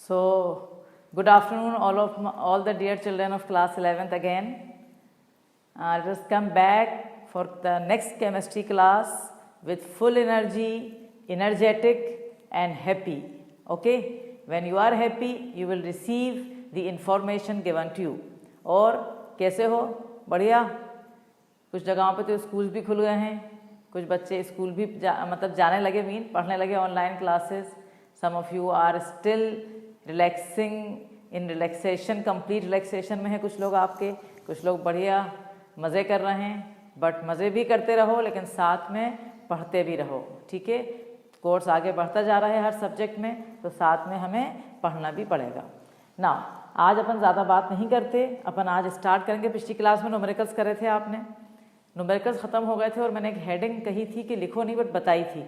So, good afternoon all the dear children of class 11th again. Let us come back for the next chemistry class with full energy, energetic and happy. Okay, when you are happy, you will receive the information given to you. और कैसे हो? बढ़िया. कुछ जगहों पे तो school भी खुल गए हैं, कुछ बच्चे स्कूल भी जाने लगे, पढ़ने लगे online classes. Some of you are still relaxing in relaxation, complete relaxation में है कुछ लोग आपके, कुछ लोग बढ़िया मज़े कर रहे हैं. बट मज़े भी करते रहो लेकिन साथ में पढ़ते भी रहो. ठीक है, कोर्स आगे बढ़ता जा रहा है हर सब्जेक्ट में, तो साथ में हमें पढ़ना भी पड़ेगा. ना आज अपन ज़्यादा बात नहीं करते, अपन आज स्टार्ट करेंगे. पिछली क्लास में न्यूमेरिकल्स करे थे आपने, न्यूमेरिकल्स ख़त्म हो गए थे और मैंने एक हेडिंग कही थी कि लिखो नहीं बट बताई थी.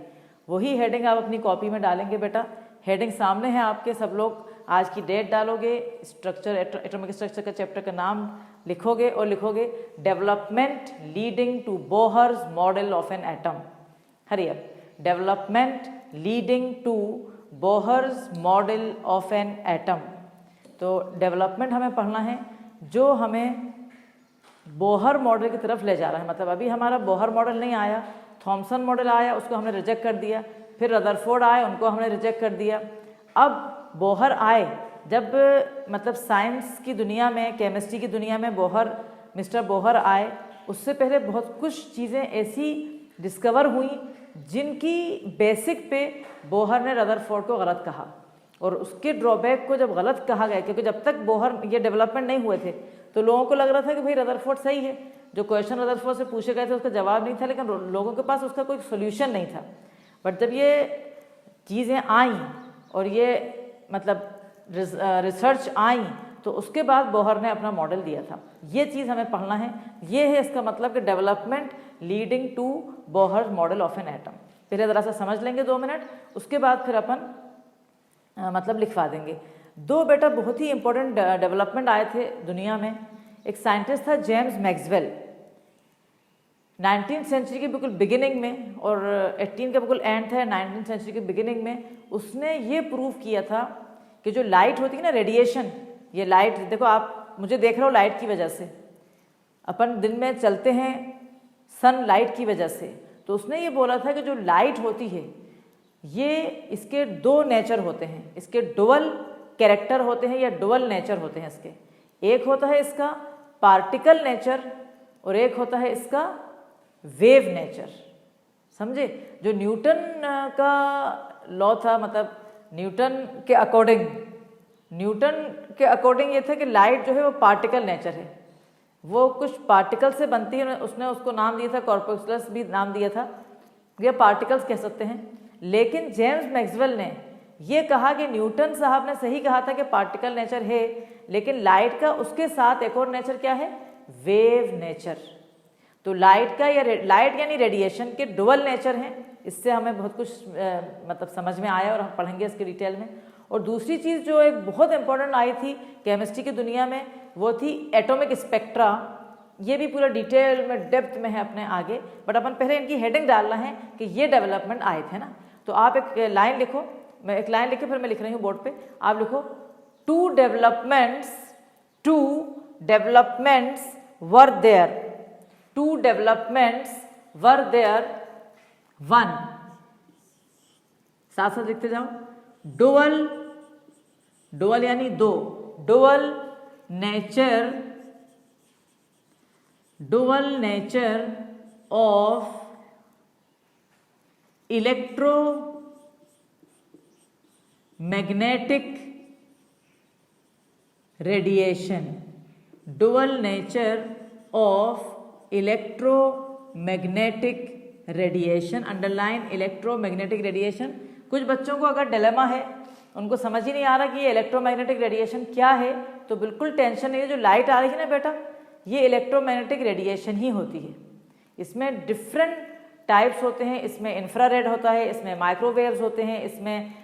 वही हेडिंग आप अपनी कॉपी में डालेंगे बेटा. हेडिंग सामने है आपके, सब लोग आज की डेट डालोगे, स्ट्रक्चर एटॉमिक स्ट्रक्चर का चैप्टर का नाम लिखोगे और लिखोगे development leading to Bohr's model of an atom. Hurry up. Development leading to Bohr's model of an atom. तो डेवलपमेंट हमें पढ़ना है जो हमें बोहर मॉडल की तरफ ले जा रहा है. मतलब अभी हमारा बोहर मॉडल नहीं आया, थॉमसन मॉडल आया, उसको हमने रिजेक्ट कर दिया. फिर रदरफोर्ड आए, उनको हमने रिजेक्ट कर दिया. अब बोहर आए. जब मतलब साइंस की दुनिया में, केमिस्ट्री की दुनिया में मिस्टर बोहर आए, उससे पहले बहुत कुछ चीज़ें ऐसी डिस्कवर हुई जिनकी बेसिक पे बोहर ने रदरफोर्ड को गलत कहा. और उसके ड्रॉबैक को जब गलत कहा गया, क्योंकि जब तक बोहर ये डेवलपमेंट नहीं हुए थे तो लोगों को लग रहा था कि भाई रदरफोर्ड सही है. जो क्वेश्चन रदरफोर्ड से पूछे गए थे उसका जवाब नहीं था, लेकिन लोगों के पास उसका कोई सोल्यूशन नहीं था. बट जब ये चीज़ें आई और ये मतलब रिसर्च आई तो उसके बाद बोहर ने अपना मॉडल दिया था. ये चीज़ हमें पढ़ना है. ये है इसका मतलब कि development leading to Bohr model of an atom. पहले ज़रा सा समझ लेंगे 2 मिनट, उसके बाद फिर अपन मतलब लिखवा देंगे. 2 बेटा बहुत ही इंपॉर्टेंट डेवलपमेंट आए थे दुनिया में. एक साइंटिस्ट था जेम्स मैक्सवेल, 19th सेंचुरी के बिल्कुल बिगिनिंग में, और 18 का बिल्कुल एंड था 19th सेंचुरी के बिगिनिंग में. उसने ये प्रूव किया था कि जो लाइट होती है ना, रेडिएशन, ये लाइट देखो आप मुझे देख रहे हो लाइट की वजह से, अपन दिन में चलते हैं सन लाइट की वजह से. तो उसने ये बोला था कि जो लाइट होती है ये इसके 2 नेचर होते हैं, इसके डुअल कैरेक्टर होते हैं या डुअल नेचर होते हैं इसके. एक होता है इसका पार्टिकल नेचर और एक होता है इसका वेव नेचर. समझे? जो न्यूटन का लॉ था, मतलब न्यूटन के अकॉर्डिंग ये था कि लाइट जो है वो पार्टिकल नेचर है, वो कुछ पार्टिकल से बनती है. उसने उसको नाम दिया था कॉर्पस्कुलस भी नाम दिया था, या पार्टिकल्स कह सकते हैं. लेकिन जेम्स मैक्सवेल ने ये कहा कि न्यूटन साहब ने सही कहा था कि पार्टिकल नेचर है, लेकिन लाइट का उसके साथ एक और नेचर क्या है, वेव नेचर. तो लाइट का या लाइट यानी रेडिएशन के डुअल नेचर हैं. इससे हमें बहुत कुछ मतलब समझ में आया और हम पढ़ेंगे इसके डिटेल में. और दूसरी चीज़ जो एक बहुत इंपॉर्टेंट आई थी केमिस्ट्री की दुनिया में, वो थी एटॉमिक स्पेक्ट्रा. ये भी पूरा डिटेल में डेप्थ में है अपने आगे, बट अपन पहले इनकी हेडिंग डालना है कि ये डेवलपमेंट आए थे ना. तो आप एक लाइन लिखो, मैं एक लाइन लिखे फिर मैं लिख रही हूँ बोर्ड पे. आप लिखो two developments were there. 2 developments were there. 1, साथ साथ लिखते जाओ. डुअल यानी 2, dual nature of electromagnetic radiation. Dual nature of electromagnetic radiation. Underline electromagnetic radiation. कुछ बच्चों को अगर डिलेमा है, उनको समझ ही नहीं आ रहा कि ये इलेक्ट्रोमैग्नेटिक रेडिएशन क्या है, तो बिल्कुल टेंशन नहीं है. जो लाइट आ रही है ना बेटा, ये इलेक्ट्रोमैग्नेटिक रेडिएशन ही होती है. इसमें डिफरेंट टाइप्स होते हैं. इसमें इंफ्रारेड होता है, इसमें माइक्रोवेव्स होते हैं, इसमें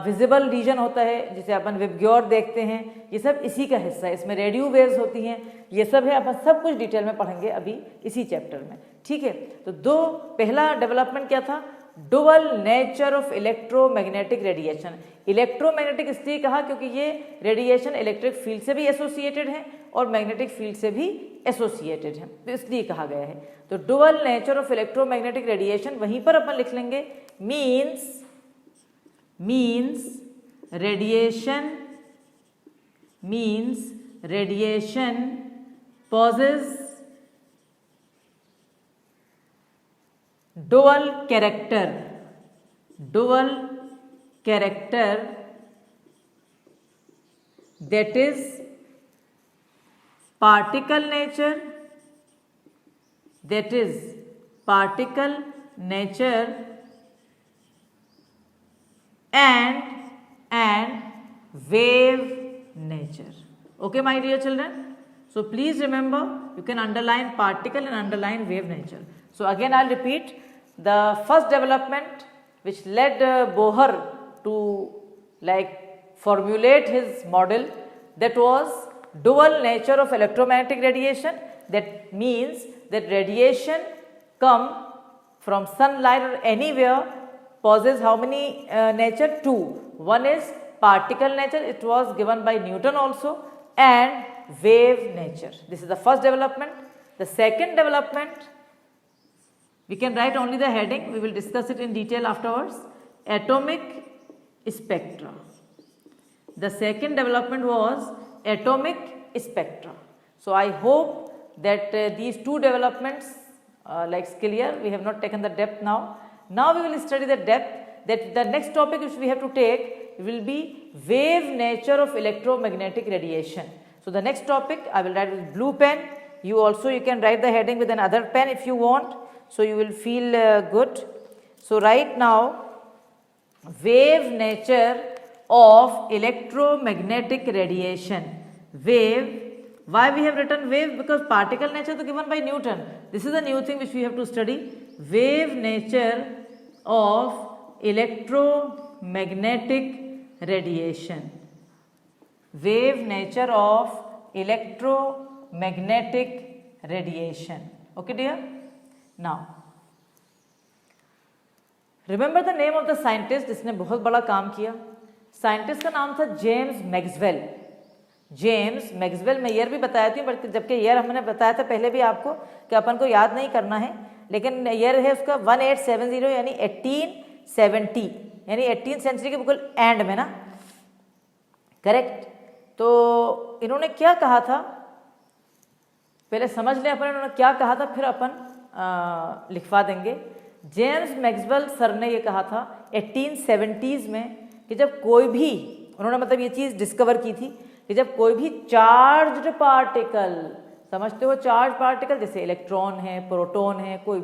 विजिबल रीजन होता है जिसे अपन विबग्योर देखते हैं, ये सब इसी का हिस्सा है. इसमें रेडियो वेव्स होती हैं, ये सब है. अपन सब कुछ डिटेल में पढ़ेंगे अभी इसी चैप्टर में. ठीक है, तो 2 पहला डेवलपमेंट क्या था, dual nature of electromagnetic radiation. Electromagnetic इसलिए कहा क्योंकि ये रेडिएशन इलेक्ट्रिक फील्ड से भी एसोसिएटेड है और मैग्नेटिक फील्ड से भी एसोसिएटेड है, तो इसलिए कहा गया है। तो dual nature of electromagnetic radiation वहीं पर अपन लिख लेंगे, means radiation possess dual character that is particle nature and wave nature. Okay, my dear children, so please remember, you can underline particle and underline wave nature. So again I'll repeat, the first development which led Bohr to formulate his model, that was dual nature of electromagnetic radiation. That means that radiation come from sunlight or anywhere possesses how many nature? Two. One is particle nature, it was given by Newton also, and wave nature. This is the first development. The second development, we can write only the heading, we will discuss it in detail afterwards. Atomic spectra. The second development was atomic spectra. So I hope that these two developments clear. We have not taken the depth now. Now we will study the depth. That the next topic which we have to take will be wave nature of electromagnetic radiation. So the next topic I will write with blue pen. You can write the heading with another pen if you want. So you will feel good. So right now, wave nature of electromagnetic radiation. Wave. Why we have written wave? Because particle nature is given by Newton. This is a new thing which we have to study. Wave nature of electromagnetic radiation. Wave nature of electromagnetic radiation. Okay dear? Now, remember the name of the scientist जिसने बहुत बड़ा काम किया. Scientist का नाम था James Maxwell. James Maxwell, मैं year भी बताया थी, बल्कि जबकि ईयर हमने बताया था पहले भी आपको कि अपन को याद नहीं करना है, लेकिन ईयर है उसका 1870 यानी 1870 यानी 18th सेंचुरी के बिल्कुल एंड में ना, करेक्ट. तो इन्होंने क्या कहा था पहले समझ लें अपन, इन्होंने क्या कहा था फिर अपन लिखवा देंगे. जेम्स मैक्सवेल सर ने ये कहा था 1870s में कि जब कोई भी, उन्होंने मतलब ये चीज़ डिस्कवर की थी कि जब कोई भी चार्ज्ड पार्टिकल, समझते हो चार्ज पार्टिकल, जैसे इलेक्ट्रॉन है, प्रोटॉन है, कोई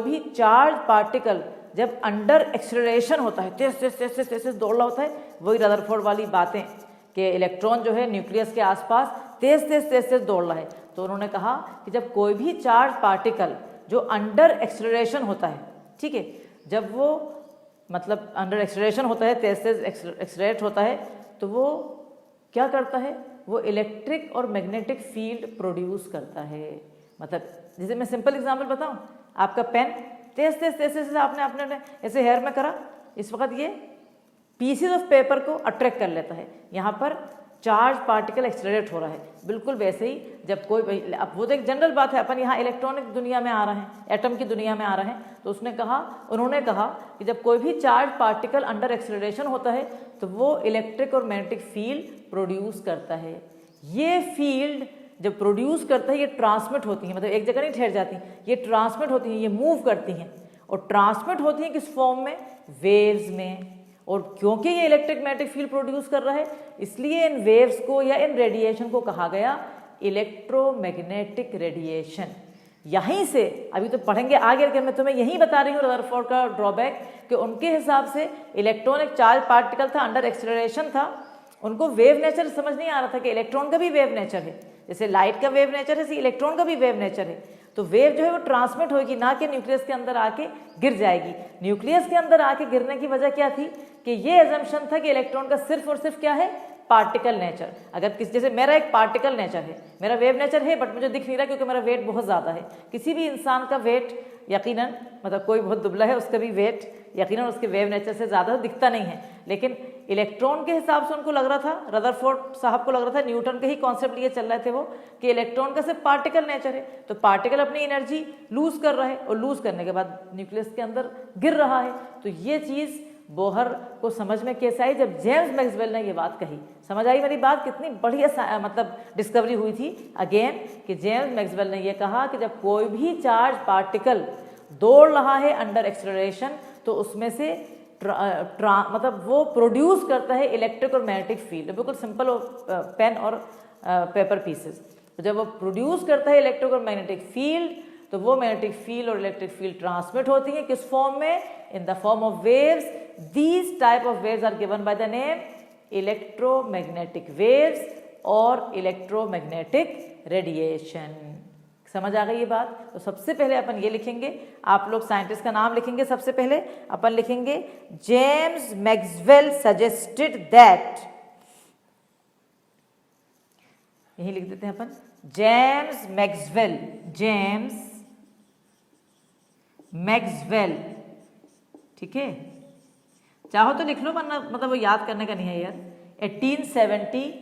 भी चार्ज पार्टिकल जब अंडर एक्सेलरेशन होता है, तेज दौड़ रहा होता है, वही रदरफोर्ड वाली बातें कि इलेक्ट्रॉन जो है न्यूक्लियस के आसपास तेज दौड़ रहा है. तो उन्होंने कहा कि जब कोई भी चार्ज पार्टिकल जो अंडर एक्सेलरेशन होता है, ठीक है, जब वो मतलब अंडर एक्सेलरेशन होता है, तेज एक्सेलरेट होता है, तो वो क्या करता है, वो इलेक्ट्रिक और मैग्नेटिक फील्ड प्रोड्यूस करता है. मतलब जैसे मैं सिंपल एग्जांपल बताऊं, आपका पेन तेज आपने ऐसे हेयर में करा, इस वक्त ये पीसेस ऑफ पेपर को अट्रैक्ट कर लेता है, यहाँ पर चार्ज पार्टिकल एक्सेलरेट हो रहा है. बिल्कुल वैसे ही जब कोई, अब वो तो एक जनरल बात है, अपन यहाँ इलेक्ट्रॉनिक दुनिया में आ रहे हैं, एटम की दुनिया में आ रहे हैं, तो उन्होंने कहा कि जब कोई भी चार्ज पार्टिकल अंडर एक्सेलरेशन होता है तो वो इलेक्ट्रिक और मैग्नेटिक फील्ड प्रोड्यूस करता है. ये फील्ड जब प्रोड्यूस करता है, ये ट्रांसमिट होती हैं, मतलब एक जगह नहीं ठहर जाती, ये ट्रांसमिट होती हैं, ये मूव करती हैं, और ट्रांसमिट होती हैं किस फॉर्म में, वेव्स में. और क्योंकि ये इलेक्ट्रिक मैग्नेटिक फील्ड प्रोड्यूस कर रहा है, इसलिए इन वेव्स को या इन रेडिएशन को कहा गया इलेक्ट्रोमैग्नेटिक रेडिएशन. यहीं से अभी तो पढ़ेंगे आगे, मैं तुम्हें यही बता रही हूँ रदरफोर्ड का ड्रॉबैक, कि उनके हिसाब से इलेक्ट्रॉन एक चार्ज पार्टिकल था, अंडर एक्सेलरेशन था, उनको वेव नेचर समझ नहीं आ रहा था कि इलेक्ट्रॉन का भी वेव नेचर है, जैसे लाइट का वेव नेचर है, जैसे इलेक्ट्रॉन का भी वेव नेचर है. तो वेव जो है वो ट्रांसमिट होगी, ना कि न्यूक्लियस के अंदर आके गिर जाएगी. न्यूक्लियस के अंदर आके गिरने की वजह क्या थी कि ये एजम्पशन था कि इलेक्ट्रॉन का सिर्फ और सिर्फ क्या है, पार्टिकल नेचर। अगर किस जैसे मेरा एक पार्टिकल नेचर है, मेरा वेव नेचर है, बट मुझे दिख नहीं रहा क्योंकि मेरा वेट बहुत ज़्यादा है। किसी भी इंसान का वेट यकीनन, मतलब कोई बहुत दुबला है उसका भी वेट यकीनन उसके वेव नेचर से ज़्यादा दिखता नहीं है, लेकिन इलेक्ट्रॉन के हिसाब से उनको लग रहा था, रदरफोर्ड साहब को लग रहा था, न्यूटन के ही कॉन्सेप्ट लिए चल रहे थे वो, कि इलेक्ट्रॉन का सिर्फ पार्टिकल नेचर है, तो पार्टिकल अपनी एनर्जी लूज कर रहा है और लूज करने के बाद न्यूक्लियस के अंदर गिर रहा है। तो ये चीज़ बोहर को समझ में कैसे आई? जब जेम्स मैक्सवेल ने ये बात कही। समझ आई मेरी बात? कितनी बढ़िया मतलब डिस्कवरी हुई थी अगेन, कि जेम्स मैक्सवेल ने ये कहा कि जब कोई भी चार्ज पार्टिकल दौड़ रहा है अंडर एक्सेलरेशन, तो उसमें से मतलब वो प्रोड्यूस करता है इलेक्ट्रिक और मैग्नेटिक फील्ड, बिल्कुल सिंपल पेन और पेपर पीसेस। तो जब वो प्रोड्यूस करता है इलेक्ट्रिक और मैग्नेटिक फील्ड, तो वो मैग्नेटिक फील्ड और इलेक्ट्रिक फील्ड ट्रांसमिट होती है किस फॉर्म में? In the form of waves. These type of waves are given by the name electromagnetic waves और इलेक्ट्रोमैग्नेटिक रेडिएशन। समझ आ गई ये बात? तो सबसे पहले अपन ये लिखेंगे, आप लोग साइंटिस्ट का नाम लिखेंगे। सबसे पहले अपन लिखेंगे जेम्स मैक्सवेल सजेस्टेड दैट, यही लिख देते हैं अपन, जेम्स मैक्सवेल, जेम्स मैक्सवेल, ठीक है, चाहो तो लिख लो वरना मतलब वो याद करने का नहीं है यार। 1870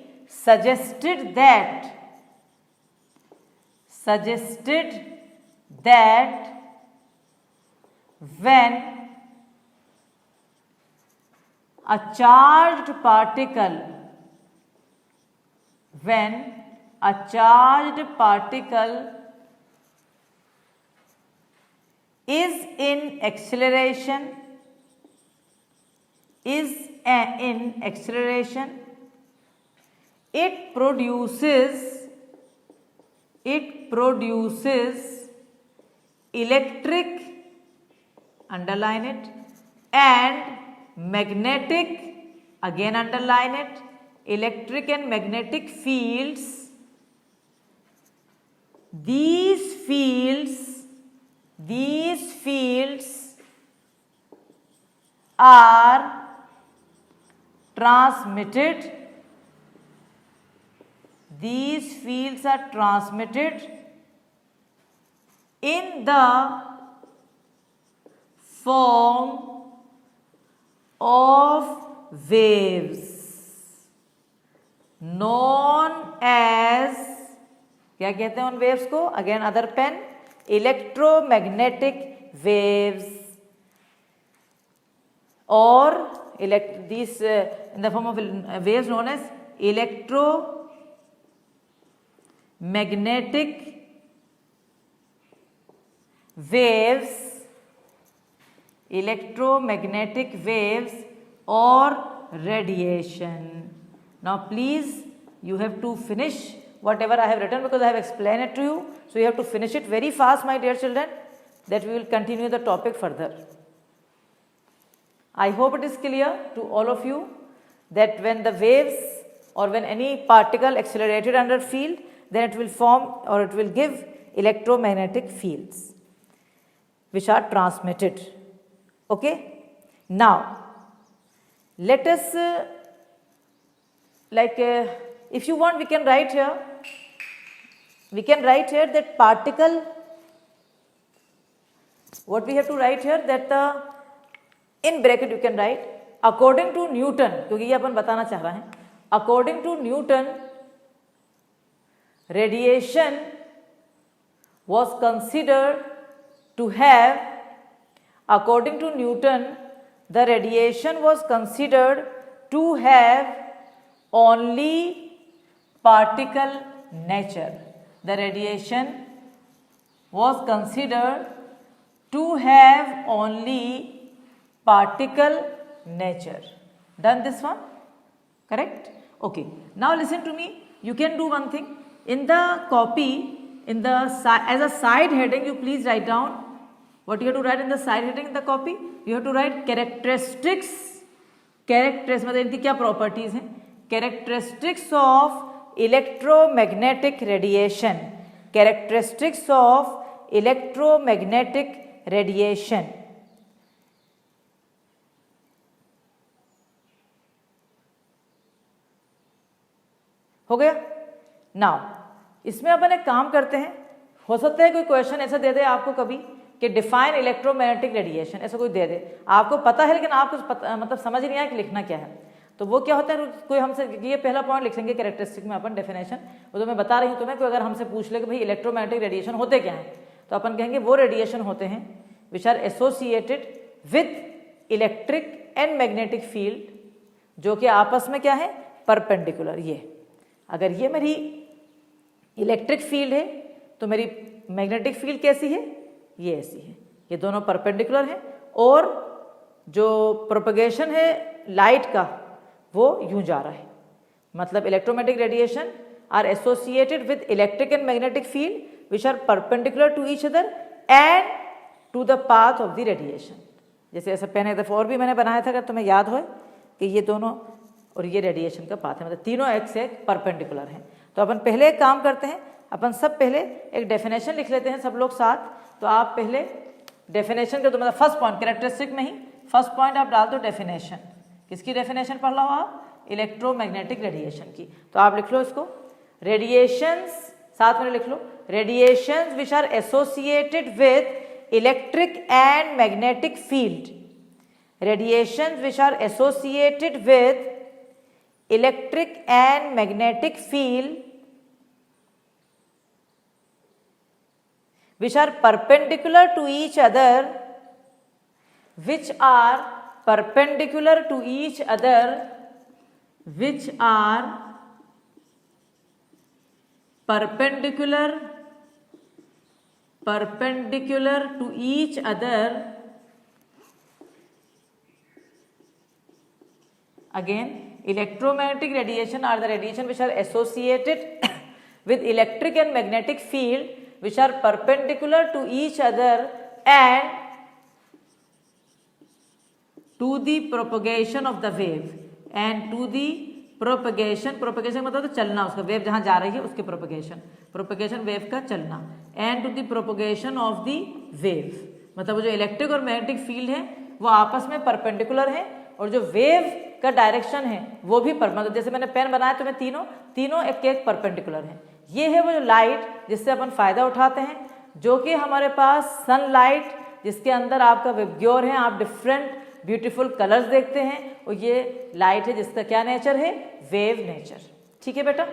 suggested that when a charged particle is in acceleration, it produces electric, underline it, and magnetic, again underline it, electric and magnetic fields. These fields are transmitted. These fields are transmitted in the form of waves known as, क्या कहते हैं उन waves को? Again other pen, electromagnetic waves, और these in the form of waves known as electromagnetic waves or radiation. Now please, you have to finish whatever I have written because I have explained it to you. So you have to finish it very fast, my dear children, that we will continue the topic further. I hope it is clear to all of you that when the waves or when any particle accelerated under field, then it will form or it will give electromagnetic fields which are transmitted. Okay? Now, let us if you want, we can write here that particle, what we have to write here, that the, in bracket you can write, according to Newton, क्योंकि ये अपन बताना चाह रहे हैं, according to Newton, radiation was considered to have, according to Newton, the radiation was considered to have only particle nature. The radiation was considered to have only particle nature. Done this one? Correct? Okay. Now listen to me. You can do one thing. In the copy, as a side heading, you please write down what you have to write in the side heading in the copy. You have to write characteristics. मतलब इनकी क्या properties हैं? Characteristics of electromagnetic radiation. Characteristics of electromagnetic radiation. हो गया। Now इसमें अपन एक काम करते हैं, हो सकता है कोई क्वेश्चन ऐसा दे दे आपको कभी कि डिफाइन इलेक्ट्रोमैग्नेटिक रेडिएशन, ऐसा कोई दे दे, आपको पता है लेकिन आपको मतलब समझ नहीं आया कि लिखना क्या है। तो वो क्या होता है, कोई हमसे ये पहला पॉइंट लिख लेंगे कैरेक्टरिस्टिक में अपन डेफिनेशन, वो तो मैं बता रही हूँ तुम्हें, कोई अगर हमसे पूछ ले कि भाई इलेक्ट्रोमैग्नेटिक रेडिएशन होते क्या हैं, तो अपन कहेंगे वो रेडिएशन होते हैं which are associated with electric and magnetic field, जो कि आपस में क्या है, परपेंडिकुलर। ये अगर ये मेरी इलेक्ट्रिक फील्ड है तो मेरी मैग्नेटिक फील्ड कैसी है, ये ऐसी है, ये दोनों परपेंडिकुलर हैं। और जो प्रोपगेशन है लाइट का वो यूं जा रहा है, मतलब electromagnetic radiation are associated with electric and magnetic field which are perpendicular to each other and to the path of the radiation. जैसे ऐसा पहले दफा और भी मैंने बनाया था, अगर तुम्हें याद हो कि ये दोनों और ये रेडिएशन का पाथ है, मतलब तीनों एक से एक परपेंडिकुलर हैं। तो अपन पहले एक काम करते हैं, अपन सब पहले एक डेफिनेशन लिख लेते हैं सब लोग साथ। तो आप पहले डेफिनेशन कर दो, मतलब फर्स्ट पॉइंट कैरेक्टरिस्टिक में ही फर्स्ट पॉइंट आप डाल दो डेफिनेशन। किसकी डेफिनेशन पढ़ रहा हो आप, इलेक्ट्रोमैग्नेटिक रेडिएशन की। तो आप लिख लो इसको, रेडिएशंस, साथ में लिख लो, radiations which are associated with electric and magnetic field, radiations which are associated with electric and magnetic field which are perpendicular to each other, which are perpendicular to each other, which are perpendicular to each other. Again, electromagnetic radiation are the radiation which are associated with electric and magnetic field which are perpendicular to each other and to the propagation of the wave, and to the propagation मतलब तो चलना, उसका wave जहां जा रही है उसके propagation wave का चलना, and to the propagation of the wave, मतलब वो जो इलेक्ट्रिक और मैग्नेटिक फील्ड है वो आपस में परपेंडिकुलर है, और जो वेव का डायरेक्शन है वो भी मतलब जैसे मैंने पेन बनाया तो मैं तीनों एक परपेंडिकुलर है। ये है वो जो लाइट जिससे अपन फायदा उठाते हैं, जो कि हमारे पास सनलाइट जिसके अंदर आपका विबग्योर है, आप डिफरेंट ब्यूटीफुल कलर्स देखते हैं, और ये लाइट है जिसका क्या नेचर है, वेव नेचर। ठीक है बेटा,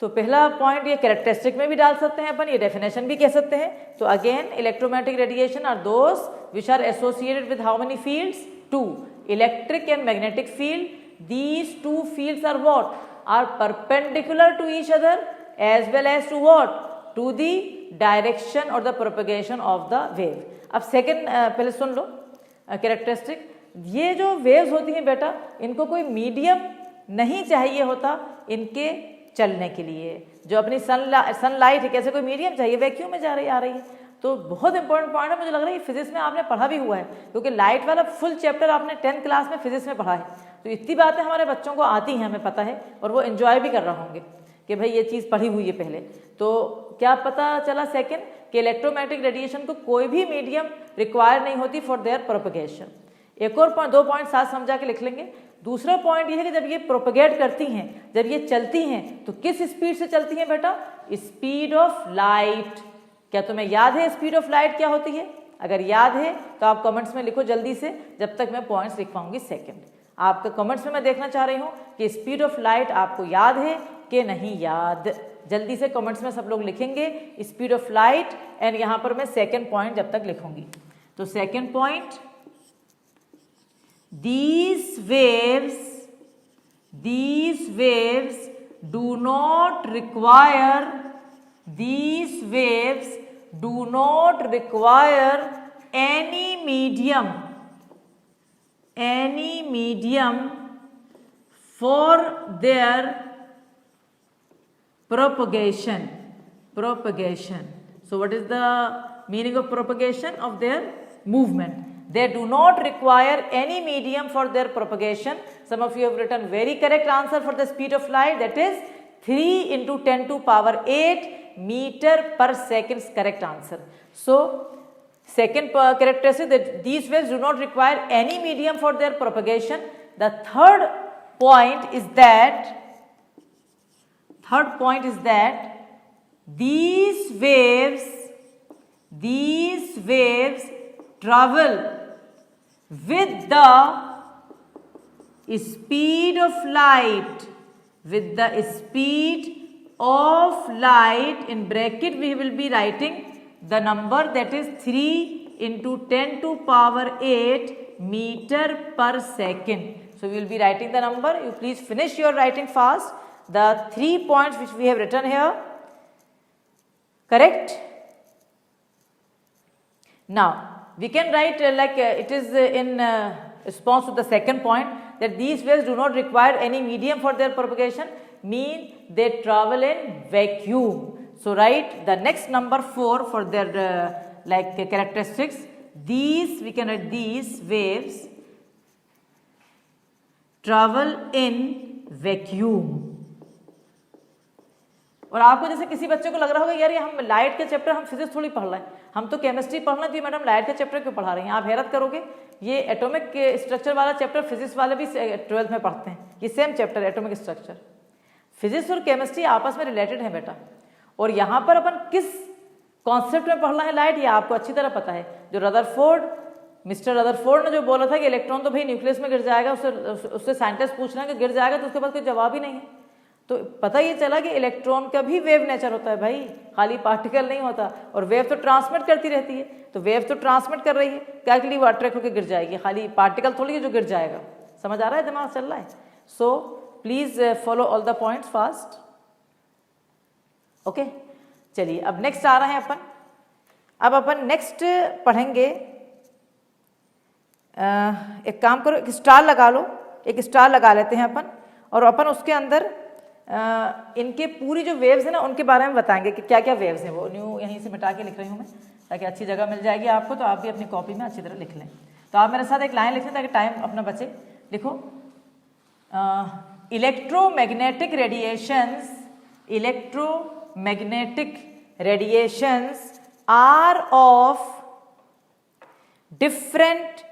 तो पहला पॉइंट ये कैरेक्टरिस्टिक में भी डाल सकते हैं अपन, ये डेफिनेशन भी कह सकते हैं। तो again electromagnetic radiation are those which are associated with how many fields, 2, electric and magnetic field. These 2 fields are what, are perpendicular to each other as well as to what, to the direction or the propagation of the wave. अब second पहले सुन लो characteristic. ये जो waves होती हैं बेटा, इनको कोई medium नहीं चाहिए होता इनके चलने के लिए। जो अपनी सनलाइट है, कैसे कोई मीडियम चाहिए, वैक्यूम में जा रही आ रही है। तो बहुत इंपॉर्टेंट पॉइंट है, मुझे लग रहा है फिजिक्स में आपने पढ़ा भी हुआ है, क्योंकि लाइट वाला फुल चैप्टर आपने 10th क्लास में फिजिक्स में पढ़ा है। तो इतनी बातें हमारे बच्चों को आती हैं, हमें पता है, और वो एंजॉय भी कर रहे होंगे कि भाई ये चीज़ पढ़ी हुई है पहले। तो क्या पता चला सेकंड, कि इलेक्ट्रोमैग्नेटिक रेडिएशन को कोई भी मीडियम रिक्वायर नहीं होती फॉर देयर प्रोपगेशन। एक और पॉइंट, 2 पॉइंट साथ समझा के लिख लेंगे। दूसरा पॉइंट ये है कि जब ये प्रोपगेट करती हैं, जब ये चलती हैं, तो किस स्पीड से चलती हैं बेटा, स्पीड ऑफ लाइट। क्या तुम्हें याद है स्पीड ऑफ लाइट क्या होती है? अगर याद है तो आप कमेंट्स में लिखो जल्दी से, जब तक मैं पॉइंट्स लिख पाऊंगी सेकंड। आपके कमेंट्स में मैं देखना चाह रही हूँ कि स्पीड ऑफ लाइट आपको याद है कि नहीं याद। जल्दी से कमेंट्स में सब लोग लिखेंगे स्पीड ऑफ लाइट, एंड यहाँ पर मैं सेकंड पॉइंट जब तक लिखूंगी। तो second point, these waves do not require any medium for their propagation. So what is the meaning of propagation? Of their movement. They do not require any medium for their propagation. Some of you have written very correct answer for the speed of light, that is 3 into 10 to power 8 meter per second is correct answer. So second characteristic, that these waves do not require any medium for their propagation. The third point is that third point is that these waves travel with the speed of light, in bracket we will be writing the number that is 3 into 10 to power 8 meter per second. So we will be writing the number. You please finish your writing fast. The 3 points which we have written here, correct? Now we can write it is in response to the second point, that these waves do not require any medium for their propagation, mean they travel in vacuum. So write the next number 4 for their characteristics. These we can write, these waves travel in vacuum. और आपको जैसे किसी बच्चे को लग रहा होगा यार ये हम लाइट के चैप्टर, हम फिजिक्स थोड़ी पढ़ रहे हैं, हम तो केमिस्ट्री पढ़ रहे हैं, तो मैडम लाइट के चैप्टर क्यों पढ़ा रही हैं? आप हैरत करोगे, ये एटॉमिक स्ट्रक्चर वाला चैप्टर फिजिक्स वाले भी 12th में पढ़ते हैं, ये same chapter atomic structure. Physics और केमिस्ट्री आपस में रिलेटेड है बेटा, और यहाँ पर अपन किस कॉन्सेप्ट में पढ़ना है लाइट, ये आपको अच्छी तरह पता है। जो मिस्टर रदरफोर्ड ने जो बोला था कि इलेक्ट्रॉन तो भाई न्यूक्लियस में गिर जाएगा, उससे साइंटिस्ट पूछ रहे हैं कि गिर जाएगा, तो उसके पास कोई जवाब ही नहीं है। तो पता ये चला कि इलेक्ट्रॉन का भी वेव नेचर होता है भाई, खाली पार्टिकल नहीं होता, और वेव तो ट्रांसमिट करती रहती है, तो वेव तो ट्रांसमिट कर रही है, क्या के लिए वो अट्रैक्ट होकर गिर जाएगी, खाली पार्टिकल थोड़ी है जो गिर जाएगा। समझ आ रहा है, दिमाग चल रहा है? So please follow all the points fast. Okay, चलिए अब नेक्स्ट आ रहे हैं अपन। अब अपन नेक्स्ट पढ़ेंगे, एक काम करो, एक स्टार लगा लो, एक स्टार लगा लेते हैं अपन, और अपन उसके अंदर इनके पूरी जो वेव्स हैं ना उनके बारे में बताएंगे कि क्या क्या वेव्स हैं। वो न्यू यहीं से मिटा के लिख रही हूँ मैं, ताकि अच्छी जगह मिल जाएगी आपको, तो आप भी अपनी कॉपी में अच्छी तरह लिख लें। तो आप मेरे साथ एक लाइन लिखें ताकि टाइम अपना बचे। लिखो, electromagnetic radiations are of different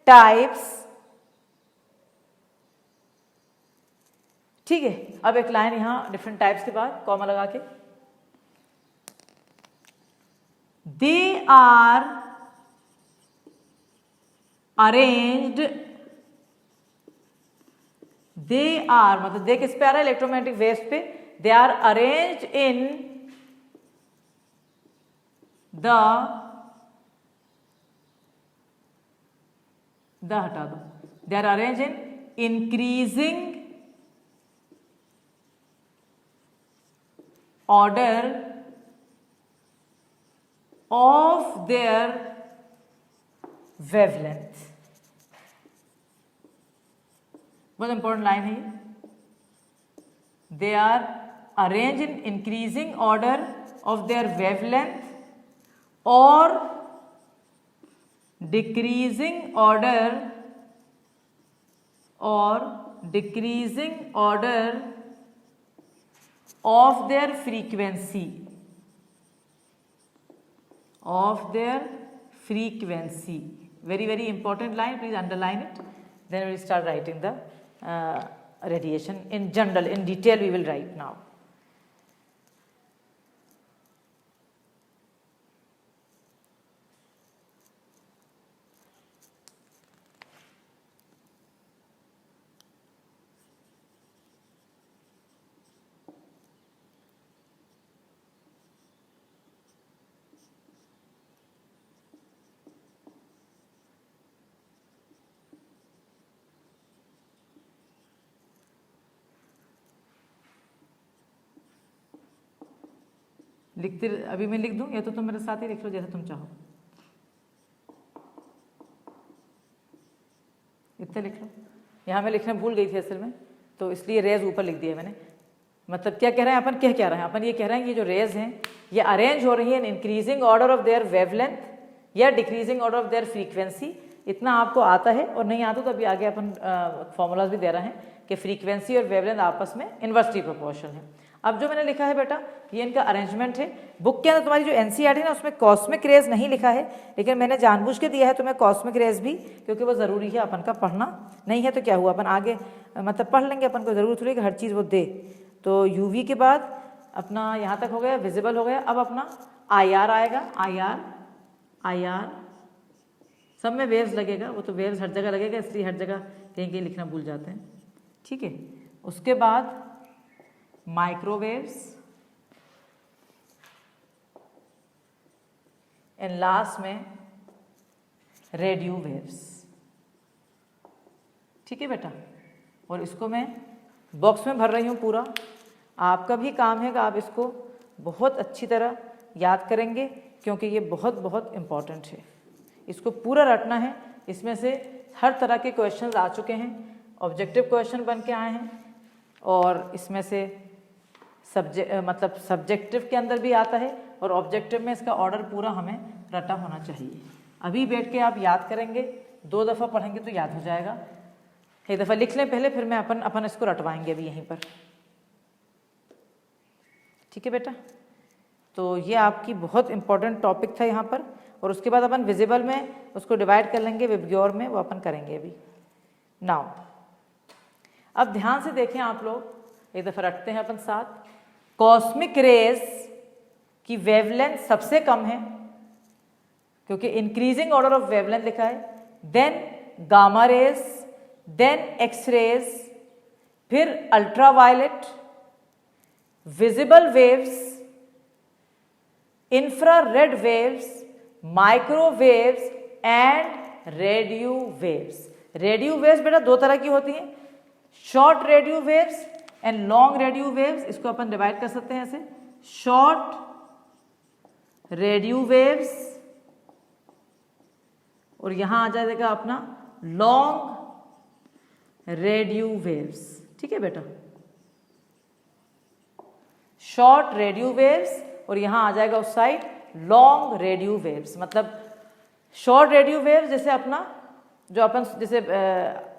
types. ठीक है, अब एक लाइन यहां डिफरेंट टाइप्स के बाद कॉमा लगा के, दे आर अरेंज्ड, मतलब दे किस पे आ रहा है, इलेक्ट्रोमैग्नेटिक वेव्स पे। They are arranged in the हटा दो, they are arrange in increasing order of their wavelength। बहुत इंपॉर्टेंट लाइन है ये। They are arrange in increasing order of their wavelength और decreasing order of their frequency, very very important line, please underline it, then we will start writing the radiation in general, in detail we will write now। लिखते अभी मैं लिख दूं या तो तुम मेरे साथ ही लिख लो, जैसा तुम चाहो, इतना लिख लो। यहाँ मैं लिखना भूल गई थी असल में, तो इसलिए रेज ऊपर लिख दिया मैंने। मतलब क्या कह रहे हैं अपन, क्या रहे हैं अपन, ये कह रहे हैं कि जो रेज हैं ये अरेंज हो रही है in increasing order of their wavelength या decreasing order of their frequency इतना आपको आता है, और नहीं आता तो अभी आगे अपन फॉर्मूलाज भी दे रहे हैं कि फ्रीक्वेंसी और वेवलेंथ आपस में इन्वर्सली प्रोपोर्शनल है। अब जो मैंने लिखा है बेटा, ये इनका अरेंजमेंट है। बुक के अंदर तुम्हारी जो एनसीईआरटी है ना, उसमें कॉस्मिक रेज नहीं लिखा है, लेकिन मैंने जानबूझ के दिया है तुम्हें कॉस्मिक रेज भी, क्योंकि वो ज़रूरी है अपन का पढ़ना। नहीं है तो क्या हुआ, अपन आगे मतलब पढ़ लेंगे, अपन को ज़रूरत थोड़ी कि हर चीज़ वो दे। तो यूवी के बाद अपना यहाँ तक हो गया, विजिबल हो गया। अब अपना आईआर आएगा, आईआर सब में वेव्स लगेगा, वो तो वेव्स हर जगह लगेगा, इसलिए हर जगह कहीं कहीं लिखना भूल जाते हैं, ठीक है। उसके बाद माइक्रोवेव्स, एंड लास्ट में रेडियो वेव्स, ठीक है बेटा। और इसको मैं बॉक्स में भर रही हूँ पूरा। आपका भी काम है कि आप इसको बहुत अच्छी तरह याद करेंगे, क्योंकि ये बहुत बहुत इम्पॉर्टेंट है। इसको पूरा रटना है। इसमें से हर तरह के क्वेश्चंस आ चुके हैं, ऑब्जेक्टिव क्वेश्चन बन के आए हैं, और इसमें से सब्जेक्टिव के अंदर भी आता है, और ऑब्जेक्टिव में इसका ऑर्डर पूरा हमें रटा होना चाहिए। अभी बैठ के आप याद करेंगे, 2 दफ़ा पढ़ेंगे तो याद हो जाएगा। एक दफ़ा लिख लें पहले, फिर मैं अपन इसको रटवाएंगे अभी यहीं पर, ठीक है बेटा। तो ये आपकी बहुत इंपॉर्टेंट टॉपिक था यहाँ पर। और उसके बाद अपन विजिबल में उसको डिवाइड कर लेंगे, विबग्योर में, वो अपन करेंगे अभी। नाउ अब ध्यान से देखें आप लोग, एक दफ़ा रटते हैं अपन साथ। कॉस्मिक रेज की वेवलेंथ सबसे कम है, क्योंकि इंक्रीजिंग ऑर्डर ऑफ वेवलेंथ लिखा है। Then gamma rays, then X rays, फिर ultraviolet, visible waves, infrared waves, microwaves and radio waves. Radio waves बेटा 2 तरह की होती हैं, short radio waves and long radio waves. इसको अपन डिवाइड कर सकते हैं ऐसे, शॉर्ट रेडियो वेव्स, और यहां आ जाएगा अपना लॉन्ग रेडियो वेव्स, ठीक है बेटा। शॉर्ट रेडियो वेव्स, और यहां आ जाएगा उस साइड लॉन्ग रेडियो वेव्स। मतलब शॉर्ट रेडियो वेव्स जैसे अपना जो अपन जैसे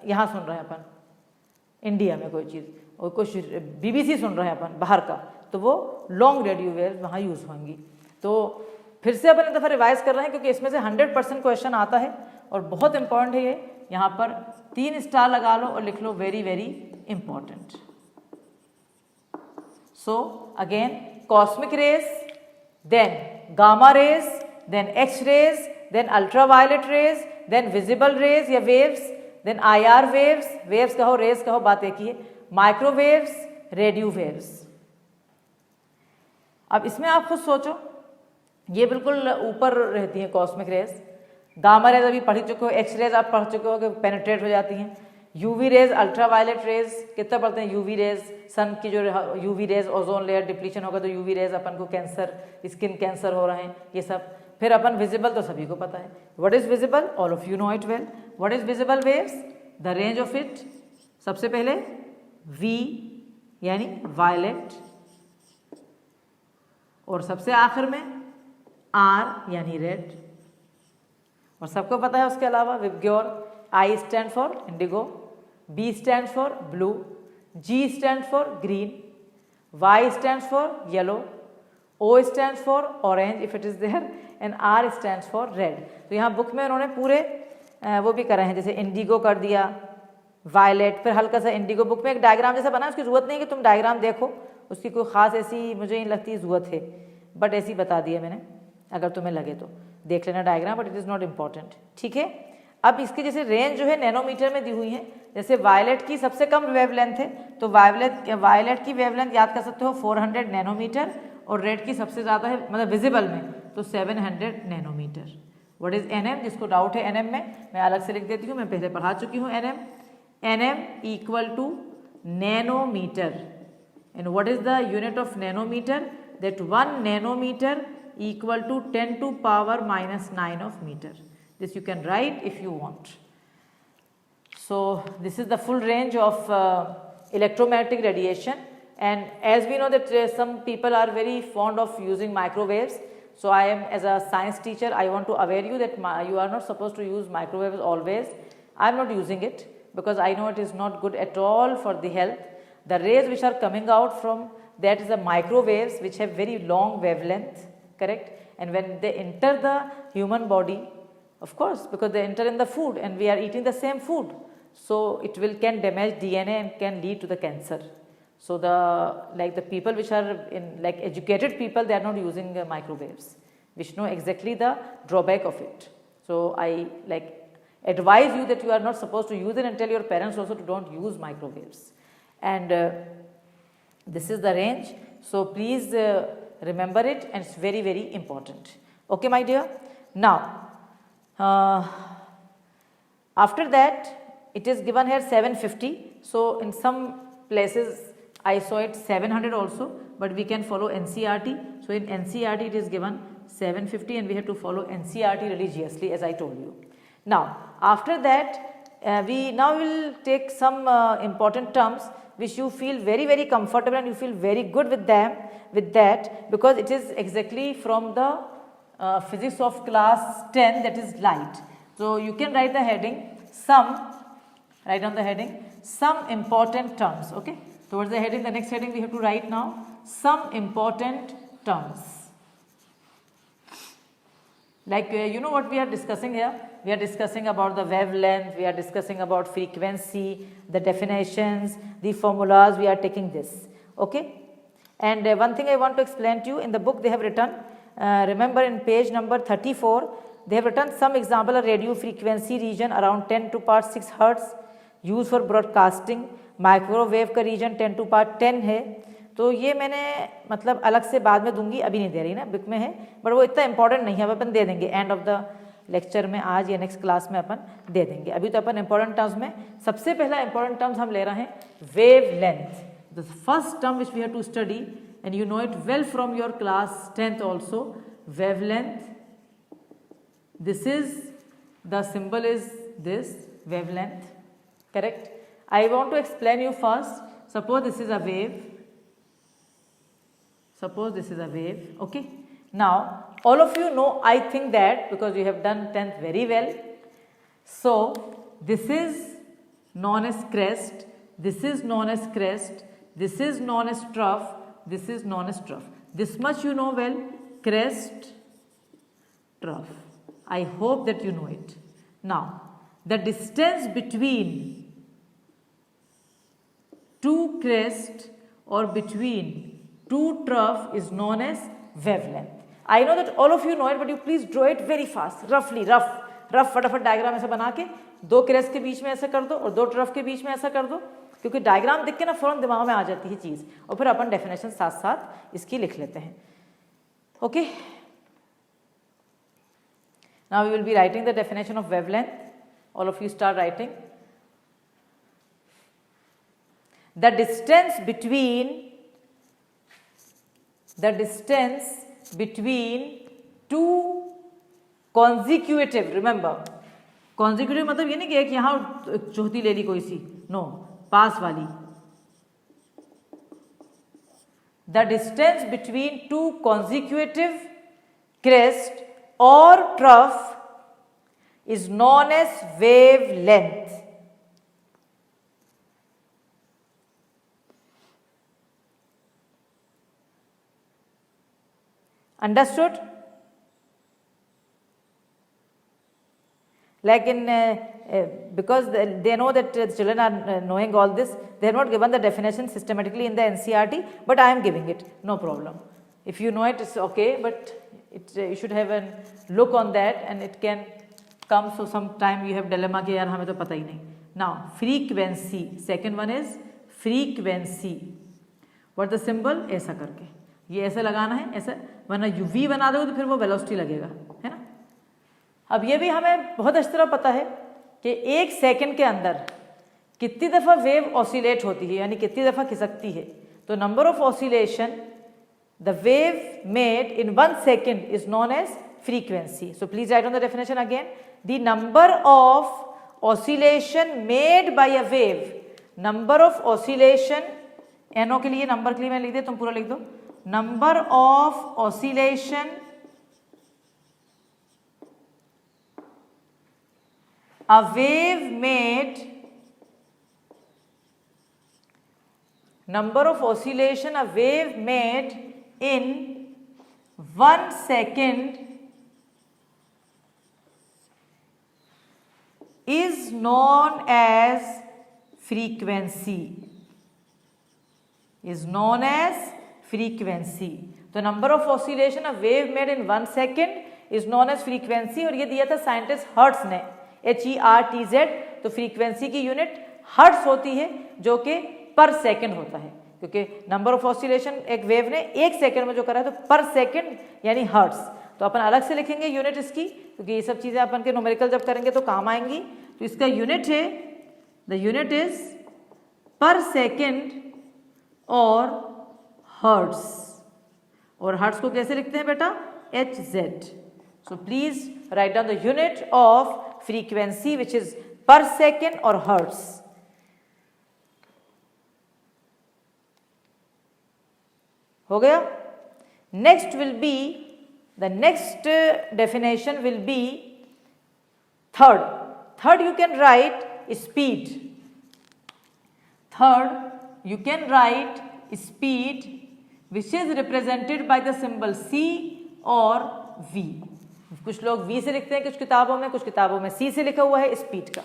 यहाँ सुन रहे हैं अपन इंडिया में कोई चीज़, और कुछ बीबीसी सुन रहे हैं अपन बाहर का, तो वो लॉन्ग रेडियो वेव्स वहाँ यूज़ होंगी। तो फिर से अपन एक दफ़ा रिवाइज कर रहे हैं, क्योंकि इसमें से 100% क्वेश्चन आता है और बहुत इंपॉर्टेंट है ये। यहाँ पर 3 स्टार लगा लो और लिख लो very very important. So again cosmic rays, then gamma rays, then X rays, then ultraviolet rays, then visible rays या waves, then IR waves, waves कहो रेज कहो बात एक ही है, माइक्रोवेव्स, रेडियो वेव्स। अब इसमें आप खुद सोचो, ये बिल्कुल ऊपर रहती हैं कॉस्मिक रेज। गामा रेज अभी पढ़ चुके हो, एक्स रेज आप पढ़ चुके हो कि पेनिट्रेट हो जाती हैं। यूवी रेज, अल्ट्रावायलेट रेज कितना पढ़ते हैं, यूवी रेज सन की जो UV rays, ozone layer depletion होगा तो यूवी रेज अपन को कैंसर, स्किन कैंसर हो रहे हैं ये सब। फिर अपन विजिबल तो सभी को पता है, what is visible, all of you know it well. What is visible waves, the range of it, सबसे पहले वी यानी वायलेट, और सबसे आखिर में आर यानी रेड। और सबको पता है उसके अलावा VIBGYOR, I stand for indigo, B stand for blue, G stand for green, Y stand for yellow, O stand for orange if it is there, and R stand for red. तो यहाँ book में उन्होंने पूरे वो भी करे हैं, जैसे इंडिगो कर दिया, वायलेट, फिर हल्का सा इंडिगो। बुक में एक डायग्राम जैसा बना है, उसकी जरूरत नहीं है कि तुम डायग्राम देखो, उसकी कोई खास ऐसी मुझे नहीं लगती ज़रूरत है, बट ऐसी बता दिया मैंने, अगर तुम्हें लगे तो देख लेना diagram, but it is not important, ठीक है। अब इसकी जैसे रेंज जो है नैनोमीटर में दी हुई है, जैसे वायलेट की सबसे कम वेवलेंथ है, तो वायलेट की वेवलेंथ याद कर सकते हो 400 नैनोमीटर, और रेड की सबसे ज़्यादा है मतलब विजिबल में तो 700 नैनोमीटर। व्हाट इज एनएम, जिसको डाउट है एनएम में, मैं अलग से लिख देती हूँ, मैं पहले पढ़ा चुकी हूँ nm. Nm equal to nanometer, and what is the unit of nanometer, that 1 nanometer equal to 10 to power minus 9 of meter. This you can write if you want. So this is the full range of electromagnetic radiation, and as we know that some people are very fond of using microwaves, So I am, as a science teacher, I want to aware you that you are not supposed to use microwaves always. I am not using it because I know it is not good at all for the health. The rays which are coming out from that is the microwaves which have very long wavelength, correct? And when they enter the human body, of course, because they enter in the food and we are eating the same food, so it can damage DNA and can lead to the cancer. So the people which are in educated people, they are not using microwaves, which know exactly the drawback of it. So I advise you that you are not supposed to use it, and tell your parents also to don't use microwaves. And this is the range. So please remember it, and it's very, very important. Okay, my dear. Now, after that, it is given here 750. So in some places I saw it 700 also, but we can follow NCERT. So in NCERT it is given 750, and we have to follow NCERT religiously, as I told you. Now, after that, we will take some important terms which you feel very, very comfortable and you feel very good with them, with that, because it is exactly from the physics of class 10, that is light. So you can write the heading write on the heading some important terms. Okay, towards the heading, the next heading we have to write now, some important terms. You know what we are discussing here? We are discussing about the wavelength, we are discussing about frequency, the definitions, the formulas, we are taking this. Okay, and one thing I want to explain to you, in the book they have written, remember in page number 34, they have written some example of radio frequency region around 10 to power 6 hertz used for broadcasting, microwave का reason 10 to power 10 है. तो ये मैंने अलग से बाद में दूंगी, अभी नहीं दे रही ना, बुक में है, बट वो इतना इंपॉर्टेंट नहीं है, अपन दे देंगे एंड ऑफ द लेक्चर में, आज या नेक्स्ट क्लास में अपन दे देंगे. अभी तो अपन इंपॉर्टेंट टर्म्स में सबसे पहला इंपॉर्टेंट टर्म्स हम ले रहे हैं wavelength. The first term which we have to study, and you know it well from your class 10th also, wavelength. This is, the symbol is this, wavelength, correct? I want to explain you first. Suppose this is a wave. Suppose this is a wave, okay? Now, all of you know, I think that, because you have done 10th very well. So, this is known as crest, this is known as crest, this is known as trough, this is known as trough. This much you know well, crest, trough. I hope that you know it. Now, the distance between two crest or between two trough is known as wavelength. I know that all of you know it, but you please draw it very fast, roughly, rough फटाफट diagram ऐसा बना के दो crest के बीच में ऐसा कर दो और दो ट्रफ के बीच में ऐसा कर दो, क्योंकि डायग्राम देख के ना फौरन दिमाग में आ जाती है चीज़, और फिर अपन डेफिनेशन साथ साथ इसकी लिख लेते हैं. Okay, now we will be writing the definition of wavelength. All of you start writing. The distance between two consecutive, remember consecutive मतलब ये नहीं कि एक यहाँ चौथी ले ली कोई सी, no, पास वाली. The distance between two consecutive crest or trough is known as wavelength. Understood? Like in because they know that the children are knowing all this, they have not given the definition systematically in the NCERT, but I am giving it, no problem. If you know it, it's okay, but you should have a look on that, and it can come, so sometime you have dilemma कि यार हमें तो पता ही नहीं. Now, frequency, second one is frequency. What the symbol? ऐसा करके, ये ऐसे लगाना है, ऐसा, वरना v बना दोगे तो फिर वो वेलोसिटी लगेगा, है ना. अब ये भी हमें बहुत अच्छी तरह पता है कि एक सेकंड के अंदर कितनी दफ़ा वेव ऑसिलेट होती है, यानी कितनी दफ़ा खिसकती है. तो number of oscillation the wave made in 1 second is known as frequency. So please write on the definition again. The number of oscillation made by a wave, number of oscillation, NO के लिए number के लिए मैं लिख दे, तुम पूरा लिख दो. Number of oscillation a wave made, number of oscillation a wave made in 1 second is known as frequency. Is known as frequency. तो number of oscillation a wave made in 1 second is known as frequency, और ये दिया था scientist Hertz ने, HERTZ। तो frequency की unit hertz होती है, जो कि पर सेकेंड होता है, क्योंकि नंबर ऑफ ऑसिलेशन एक वेव ने 1 सेकेंड में जो करा है, तो पर सेकेंड यानी हर्ट्ज। तो अपन अलग से लिखेंगे यूनिट इसकी, क्योंकि ये सब चीज़ें अपन के न्यूमेरिकल जब करेंगे तो काम आएंगी। तो इसका यूनिट है, द यूनिट इज पर सेकेंड और हर्ट्ज। और हर्ट्ज को कैसे लिखते हैं बेटा? HZ। So please write down the unit of frequency which is पर सेकेंड और हर्ट्ज। हो गया? Next will be, the next definition will be third you can write speed. Third you can write speed which is represented by the symbol C और V. कुछ लोग V से लिखते हैं कुछ किताबों में C से लिखा हुआ है स्पीड का।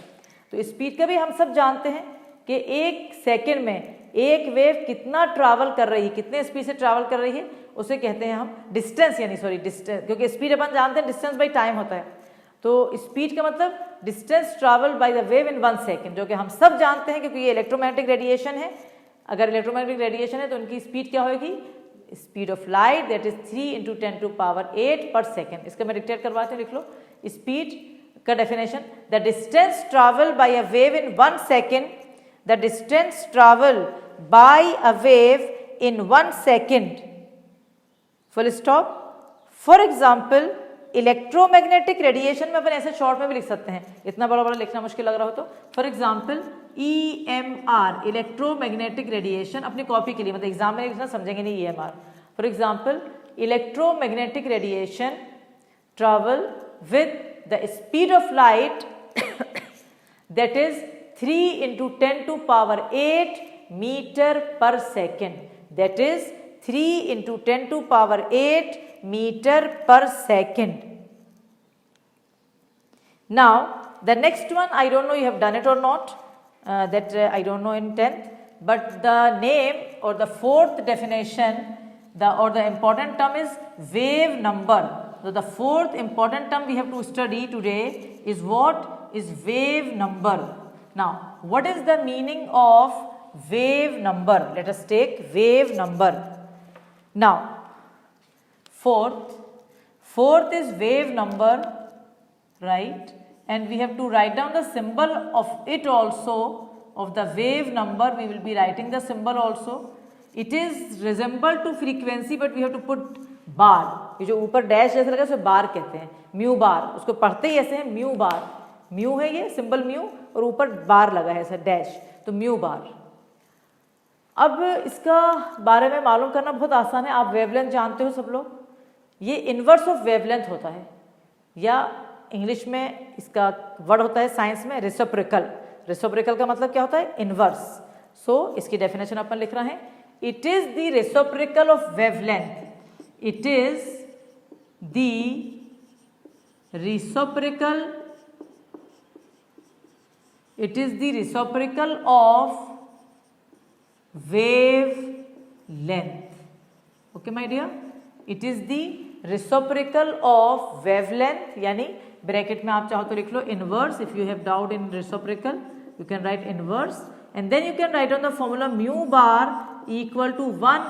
तो स्पीड का भी हम सब जानते हैं कि 1 सेकेंड में एक वेव कितना ट्रैवल कर रही है, कितने स्पीड से ट्रैवल कर रही है, उसे कहते हैं हम डिस्टेंस, यानी डिस्टेंस, क्योंकि स्पीड अपन जानते हैं डिस्टेंस बाई टाइम होता है। तो स्पीड का मतलब distance travel by the wave in 1 second, जो कि हम सब जानते हैं क्योंकि ये इलेक्ट्रोमैग्नेटिक रेडिएशन है। अगर इलेक्ट्रोमैग्नेटिक रेडिएशन है तो उनकी स्पीड क्या होगी? Speed of light that is 3 × 10⁸ पर सेकेंड। इसका मैं डिक्टेट करवाते हैं, लिख लो। स्पीड का definition, the distance travel by a wave in 1 second, the distance travel by a wave in 1 second, full stop. For example electromagnetic radiation में अपन ऐसे short में भी लिख सकते हैं, इतना बड़ा बड़ा लिखना मुश्किल लग रहा हो तो। For example EMR, electromagnetic radiation, अपनी कॉपी के लिए, मतलब एग्जाम में लिखना, समझेंगे नहीं EMR। For example electromagnetic radiation travel with the speed of light that is 3 × 10⁸ metre per second, that is 3 × 10⁸ meter per second. Now the next one, I don't know you have done it or not, I don't know in 10th, but the name or the fourth definition, or the important term is wave number. So the fourth important term we have to study today is what? Is wave number. Now what is the meaning of wave number? Let us take wave number. Now fourth is wave number, right? And we have to write down the symbol of it also, of the wave number. We will be writing the symbol also. It is resemble to frequency, but we have to put bar. ये जो ऊपर dash जैसे लगा उसे बार कहते हैं, mu bar. उसको पढ़ते ही ऐसे हैं, म्यू बार। म्यू है ये सिंबल म्यू, और ऊपर बार लगा है ऐसा डैश, तो म्यू बार। अब इसका बारे में मालूम करना बहुत आसान है। आप वेवलेंथ जानते हो सब लोग, ये इन्वर्स ऑफ वेवलेंथ होता है, या इंग्लिश में इसका वर्ड होता है साइंस में रेसिप्रोकल। रेसिप्रोकल का मतलब क्या होता है? इन्वर्स। सो इसकी डेफिनेशन अपन लिख रहे हैं, it is the reciprocal of wavelength. It is the reciprocal, it is the reciprocal of wavelength. Okay my dear, it is the reciprocal of wavelength, यानी ब्रैकेट में आप चाहो तो लिख लो inverse. If you have doubt in reciprocal you can write inverse, and then you can write on the formula mu bar equal to 1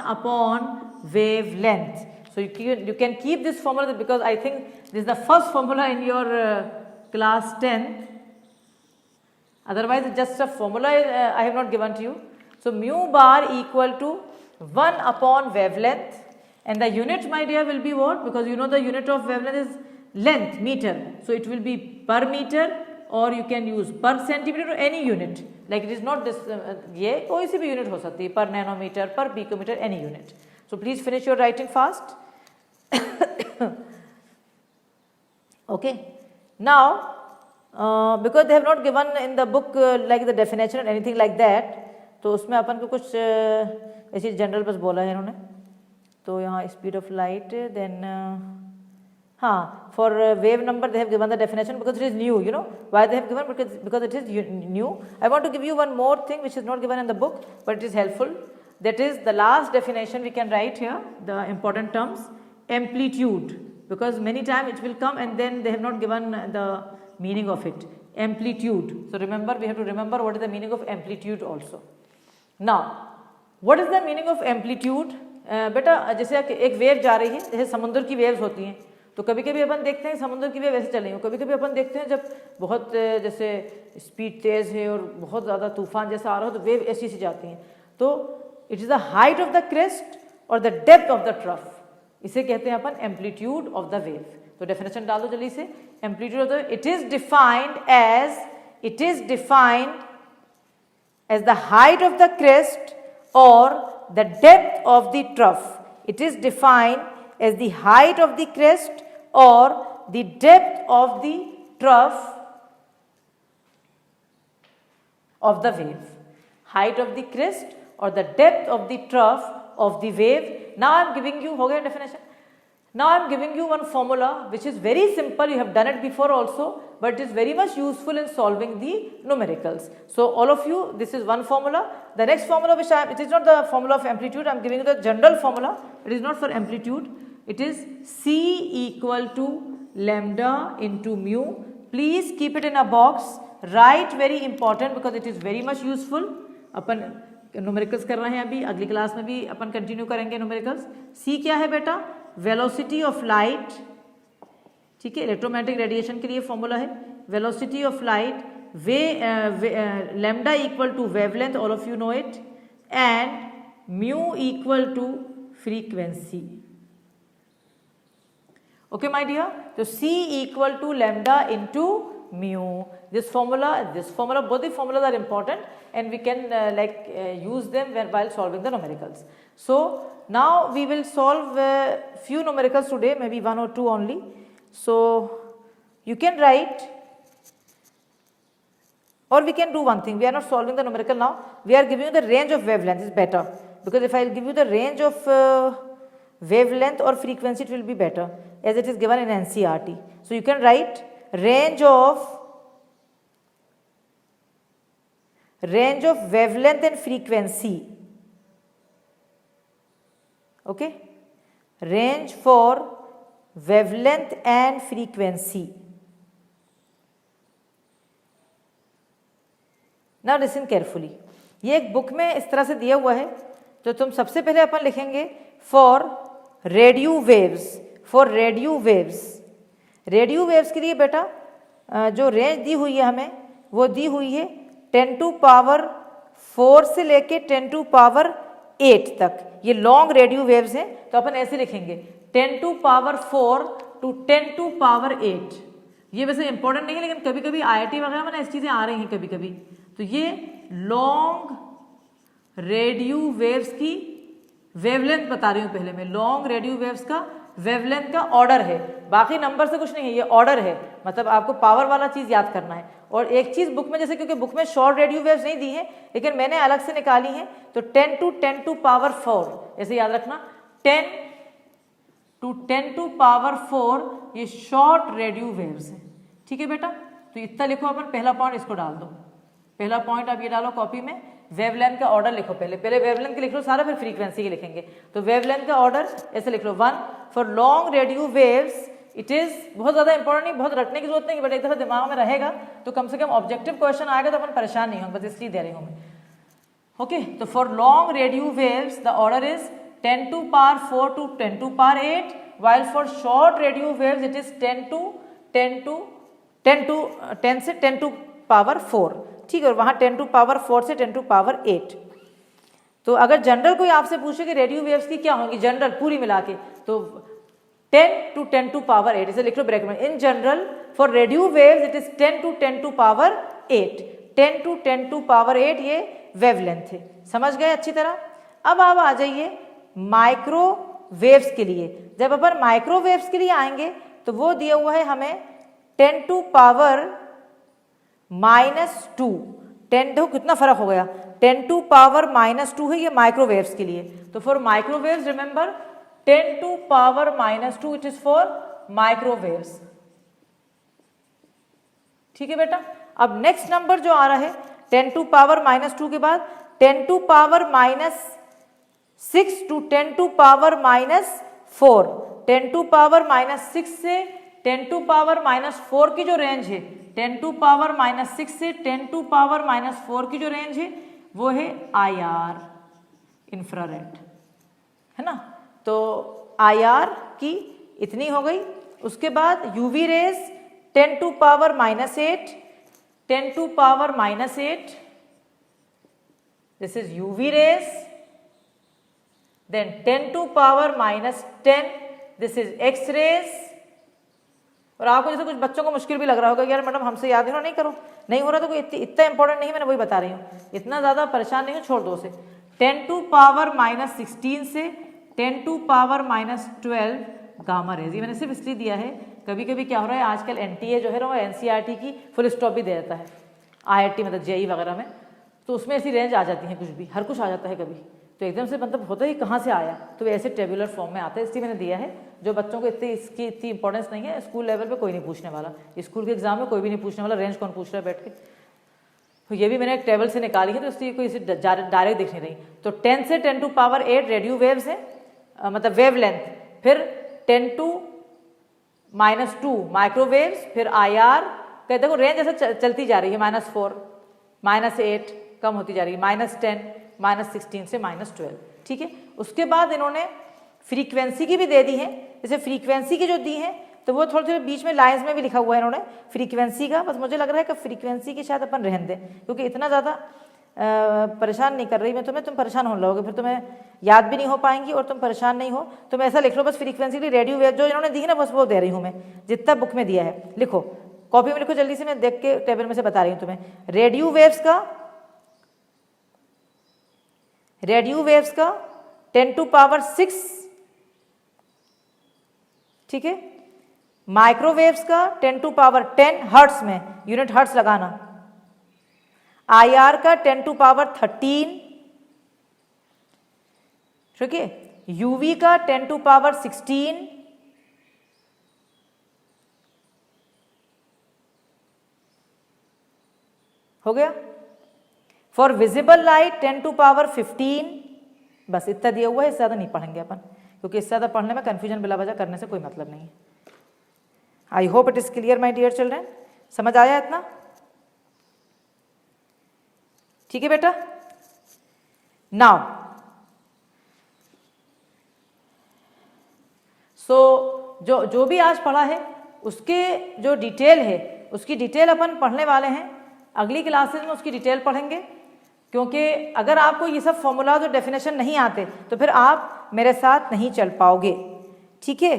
wavelength. So you can keep this formula because I think this is the first formula in your class 10th. Otherwise it's just a formula I have not given to you. So mu bar equal to 1 wavelength. And the unit, my dear, will be what? Because you know the unit of wavelength is length, meter. So it will be per meter, or you can use per centimeter or any unit. Like it is not this, ये कोई सी भी unit हो सकती है, per nanometer, per picometer, any unit. So please finish your writing fast. Okay. Now because they have not given in the book like the definition anything like that, तो उसमें अपन को कुछ ऐसी जनरल बस बोला है इन्होंने। तो यहाँ स्पीड ऑफ लाइट, देन हाँ, for wave number they have given the definition because it is new, you know why they have given, because it is new. I want to give you one more thing which is not given in the book but it is helpful. That is the last definition we can write here, the important terms, amplitude, because many times it will come and then they have not given the meaning of it. Amplitude, so remember, we have to remember what is the meaning of amplitude also. Now what is the meaning of amplitude? बेटा जैसे एक wave जा रही है, जैसे समुद्र की waves होती हैं, तो कभी कभी अपन देखते हैं समुद्र की वेव ऐसे चल रही है, कभी कभी अपन देखते हैं जब बहुत जैसे स्पीड तेज़ है और बहुत ज़्यादा तूफान जैसा आ रहा हो तो वेव ऐसी सी जाती हैं। तो it is the height of the crest और the depth of the trough, इसे कहते हैं अपन एम्पलीट्यूड ऑफ द वेव। तो डेफिनेशन डाल दो जल्दी से। Amplitude of the, it is defined as the height of the crest और the depth of the trough. It is defined as the height of the crest or the depth of the trough of the wave. Height of the crest or the depth of the trough of the wave. Now I am giving you, हो गया definition. Now I am giving you one formula which is very simple. You have done it before also, but it is very much useful in solving the numericals. So all of you, this is one formula. The next formula which it is not the formula of amplitude, I am giving you the general formula. It is not for amplitude. It is C equal to lambda into mu. Please keep it in a box. Write, very important because it is very much useful. Upon numericals कर रहे हैं अभी, अगली class में भी अपन continue करेंगे numericals. सी क्या है बेटा? वेलोसिटी ऑफ लाइट, ठीक है, इलेक्ट्रोमैग्नेटिक रेडिएशन के लिए फॉर्मूला है। Velocity of light, lambda equal to wavelength, all of you know it, and mu equal to frequency. Okay my dear, तो C equal to lambda into mu. This formula, both the formulas are important and we can use them while solving the numericals. So now we will solve few numericals today, maybe one or two only. So you can write, or we can do one thing. We are not solving the numerical now. We are giving you the range of wavelength. Is better because if I will give you the range of wavelength or frequency, it will be better as it is given in NCERT. So you can write range of wavelength and frequency. Okay, range for wavelength and frequency. Now listen carefully. ये एक book में इस तरह से दिया हुआ है, तो तुम सबसे पहले अपन लिखेंगे for radio waves. For radio waves, radio waves के लिए बेटा जो रेंज दी हुई है हमें, वो दी हुई है 10⁴ से लेके 10⁸ तक। ये लॉन्ग रेडियो वेव्स हैं, तो अपन ऐसे लिखेंगे 10⁴ टू 10⁸। ये वैसे इंपॉर्टेंट नहीं है, लेकिन कभी कभी IIT वगैरह में ऐसी चीज़ें आ रही हैं कभी कभी। तो ये लॉन्ग रेडियो वेव्स की वेवलेंथ बता रही हूँ पहले मैं। लॉन्ग रेडियो वेव्स का वेवलेंथ का ऑर्डर है, बाकी नंबर से कुछ नहीं है, ये ऑर्डर है, मतलब आपको पावर वाला चीज़ याद करना है। और एक चीज़ बुक में, जैसे क्योंकि बुक में शॉर्ट रेडियो वेव्स नहीं दी है, लेकिन मैंने अलग से निकाली है, तो 10 to 10⁴ ऐसे याद रखना। 10 to 10⁴ ये शॉर्ट रेडियो वेव्स है, ठीक है बेटा। तो इतना लिखो अपन, पहला पॉइंट इसको डाल दो। पहला पॉइंट आप ये डालो कॉपी में, वेवलेंथ का ऑर्डर लिखो। पहले वेवलेंथ के लिख लो सारा, फिर फ्रीक्वेंसी के लिखेंगे। तो वेवलेंथ का ऑर्डर ऐसे लिख लो। 1 for long radio waves, it is बहुत ज़्यादा इंपॉर्टेंट नहीं, बहुत रटने की जरूरत नहीं, बट एक दफ़ा दिमाग में रहेगा तो कम से कम ऑब्जेक्टिव क्वेश्चन आएगा तो अपन परेशान नहीं होंगे, बस इसलिए दे रही हूँ मैं। ओके, तो for long radio waves the order is 10⁴ to 10⁸, while for short radio waves it is 10 से 10⁴, ठीक है, और वहाँ 10⁴ से 10⁸। तो अगर जनरल कोई आपसे पूछे कि रेडियो वेव्स की क्या होंगी जनरल पूरी मिला के, तो 10 to 10⁸, इसे लिख लो ब्रैकेट में। In general for radio waves it is 10 to 10⁸। 10 to 10⁸ ये वेवलेंथ है, समझ गए अच्छी तरह। अब आप आ जाइए माइक्रोवेव्स के लिए। जब अपन माइक्रोवेव्स के लिए आएंगे तो वो दिया हुआ है हमें 10⁻⁴ -2, 10, देखो कितना फर्क हो गया, 10 टू पावर -2 है ये माइक्रोवेव्स के लिए। तो for microwaves remember 10 to power -2 it is for microwaves. ठीक है बेटा। अब नेक्स्ट नंबर जो आ रहा है 10 टू पावर -2 के बाद 10 to power -6 to 10 to power -4, 10 to power -6 से 10 टू पावर -4 की जो रेंज है, 10 टू पावर -6 से 10 टू पावर -4 की जो रेंज है वो है IR इंफ्रारेड, है ना। तो IR की इतनी हो गई। उसके बाद UV rays 10 to power -8, 10 to power -8, this is UV rays. Then 10 to power -10, this is X rays. और आपको जैसे कुछ बच्चों को मुश्किल भी लग रहा होगा यार मैडम हमसे याद नहीं करो, नहीं हो रहा तो कोई इतना इंपॉर्टेंट नहीं है, मैंने वही बता रही हूँ, इतना ज़्यादा परेशान नहीं हो, छोड़ दो उसे। 10 टू पावर -16 से 10 टू पावर -12 गामा रेज। ये मैंने सिर्फ इसलिए दिया है, कभी कभी क्या हो रहा है आजकल NTA जो है ना वो NCERT की फुल स्टॉप भी दे देता है, IIT मतलब JEE वगैरह में, तो उसमें ऐसी रेंज आ जाती है, कुछ भी हर कुछ आ जाता है कभी, तो एकदम से मतलब होता है कहाँ से आया, तो ऐसे टेबुलर फॉर्म में आता है, इसलिए मैंने दिया है। जो बच्चों को इसकी इतनी इंपॉर्टेंस नहीं है, स्कूल लेवल पे कोई नहीं पूछने वाला, स्कूल के एग्जाम में कोई भी नहीं पूछने वाला, रेंज कौन पूछ रहा है बैठ के। तो ये भी मैंने एक टेबल से निकाली है, तो इसलिए कोई इसे डायरेक्ट दिख नहीं रही। तो 10 से 10 टू पावर 8 रेडियो वेव्स है, मतलब वेव लेंथ, फिर 10 टू -2 माइक्रोवेव्स, फिर IR, कहते देखो रेंज ऐसा चलती जा रही है, -4, -8 कम होती जा रही है, -10, -16 से -12। ठीक है। उसके बाद इन्होंने फ्रीक्वेंसी की भी दे दी है, जैसे फ्रीक्वेंसी की जो दी है तो वो थोड़े थोड़े बीच में लाइंस में भी लिखा हुआ है इन्होंने फ्रीक्वेंसी का, बस मुझे लग रहा है कि फ्रीक्वेंसी की शायद अपन रहने दें, क्योंकि इतना ज़्यादा परेशान नहीं कर रही मैं तुम्हें, तुम परेशान होने लगोगे, फिर तुम्हें याद भी नहीं हो पाएंगी और तुम परेशान नहीं हो। तुम ऐसा लिख लो बस फ्रीक्वेंसी की रेडियो वेव जो इन्होंने दी है ना, बस वो दे रही हूँ मैं, जितना बुक में दिया है लिखो, कॉपी में लिखो जल्दी से, मैं देख के टेबल में से बता रही हूँ तुम्हें। रेडियो वेव्स का 10 टू पावर 6, ठीक है। माइक्रोवेव्स का 10 टू पावर 10 हर्ट्स में, यूनिट हर्ट्स लगाना। IR का 10 टू पावर 13, ठीक है। UV का 10 टू पावर 16, हो गया। For visible light 10 to power 15, बस इतना दिया हुआ है, इससे ज़्यादा नहीं पढ़ेंगे अपन, क्योंकि इससे ज़्यादा पढ़ने में कन्फ्यूजन बिला वजह करने से कोई मतलब नहीं है। I hope it is clear my dear children, समझ आया इतना? ठीक है बेटा। नाउ जो भी आज पढ़ा है उसके जो डिटेल है उसकी डिटेल अपन पढ़ने वाले हैं, अगली क्लासेस में उसकी डिटेल पढ़ेंगे, क्योंकि अगर आपको ये सब फॉर्मूलाज और डेफिनेशन नहीं आते तो फिर आप मेरे साथ नहीं चल पाओगे। ठीक है,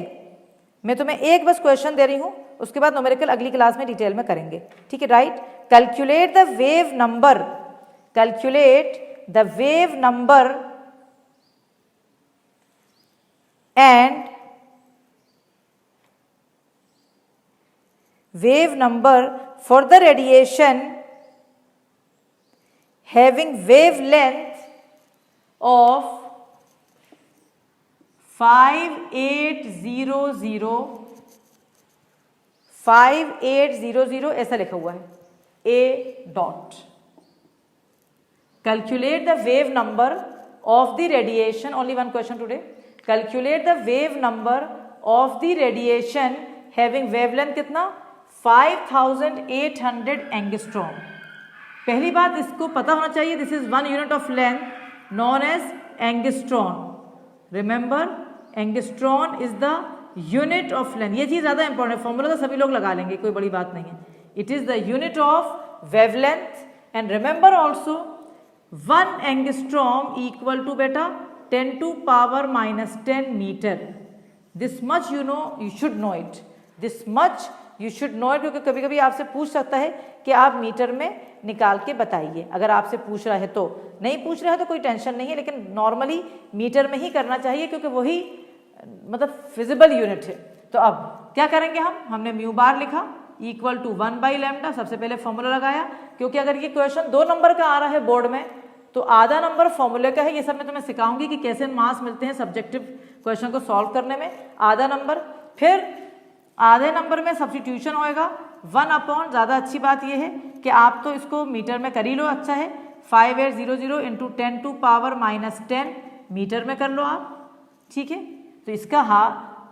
मैं तुम्हें एक बस क्वेश्चन दे रही हूँ, उसके बाद न्यूमेरिकल अगली क्लास में डिटेल में करेंगे। ठीक है, right. Calculate the wave number, calculate the wave number and wave number for the radiation having wavelength of 5800 ऐसा लिखा हुआ है, A dot। Calculate the wave number of the radiation, only one question today, calculate the wave number of the radiation having wavelength कितना, 5800 angstrom. पहली बात इसको पता होना चाहिए, this is one unit of length known as angstrom. Remember, angstrom is the unit of length. ये चीज ज्यादा इंपॉर्टेंट है, फॉर्मूला तो सभी लोग लगा लेंगे, कोई बड़ी बात नहीं है। It is the unit of wavelength and remember also 1 angstrom equal to बेटा 10 to power -10 metre. This much you know, you should know it, this much you should know it, क्योंकि कभी कभी आपसे पूछ सकता है कि आप मीटर में निकाल के बताइए। अगर आपसे पूछ रहा है तो, नहीं पूछ रहा है तो कोई टेंशन नहीं है, लेकिन नॉर्मली मीटर में ही करना चाहिए, क्योंकि वही मतलब फिजिबल यूनिट है। तो अब क्या करेंगे हमने म्यू बार लिखा, इक्वल टू 1/λ। सबसे पहले फॉर्मूला लगाया, क्योंकि अगर ये क्वेश्चन 2 नंबर का आ रहा है बोर्ड में तो आधा नंबर फॉर्मूले का है। ये सब मैं तुम्हें सिखाऊंगी कि कैसे मार्क्स मिलते हैं सब्जेक्टिव क्वेश्चन को सॉल्व करने में। आधा नंबर, फिर आधे नंबर में सब्स्टिट्यूशन होएगा 1/, ज़्यादा अच्छी बात ये है कि आप तो इसको मीटर में कर ही लो, अच्छा है। 5800 इंटू 10⁻⁻10 मीटर में कर लो आप, ठीक है। तो इसका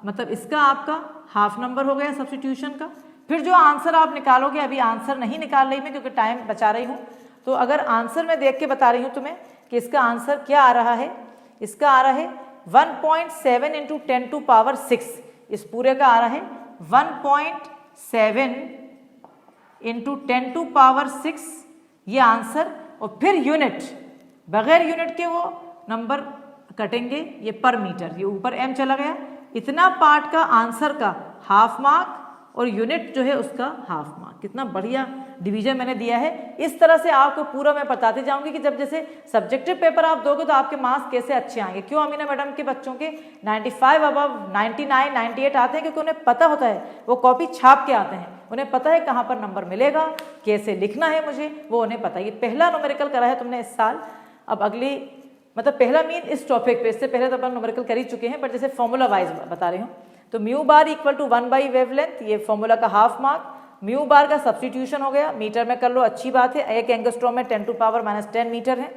मतलब इसका आपका हाफ नंबर हो गया सब्स्टिट्यूशन का। फिर जो आंसर आप निकालोगे, अभी आंसर नहीं निकाल रही मैं क्योंकि टाइम बचा रही हूँ, तो अगर आंसर मैं देख के बता रही हूँ तुम्हें कि इसका आंसर क्या आ रहा है। इसका आ रहा है 1.7 इंटू 10⁶। इस पूरे का आ रहा है 1.7 इंटू 10⁶, ये आंसर। और फिर यूनिट, बगैर यूनिट के वो नंबर कटेंगे, ये पर मीटर, ये ऊपर m चला गया। इतना पार्ट का आंसर का हाफ मार्क और यूनिट जो है उसका हाफ मार्क। कितना बढ़िया डिवीजन मैंने दिया है। इस तरह से आपको पूरा मैं बताते जाऊंगी कि जब जैसे सब्जेक्टिव पेपर आप दोगे तो आपके मार्क्स कैसे अच्छे आएंगे। क्यों अमीना मैडम के बच्चों के 95 अबव 99 98 आते हैं, क्योंकि उन्हें पता होता है, वो कॉपी छाप के आते हैं, उन्हें पता है कहाँ पर नंबर मिलेगा, कैसे लिखना है मुझे, वो उन्हें पता है। ये पहला न्यूमेरिकल करा है तुमने इस साल। अब अगली मतलब पहला मीन इस टॉपिक पे, इससे पहले तो अपन न्यूमेरिकल कर ही चुके हैं, बट जैसे फॉर्मूला वाइज बता रही हूँ। तो म्यू बार इक्वल टू 1/वेवलेंथ, ये फॉर्मूला का हाफ मार्क। म्यू बार का सब्स्टिट्यूशन हो गया, मीटर में कर लो, अच्छी बात है। 1 एंगस्ट्रॉम में 10⁻⁻10 मीटर है।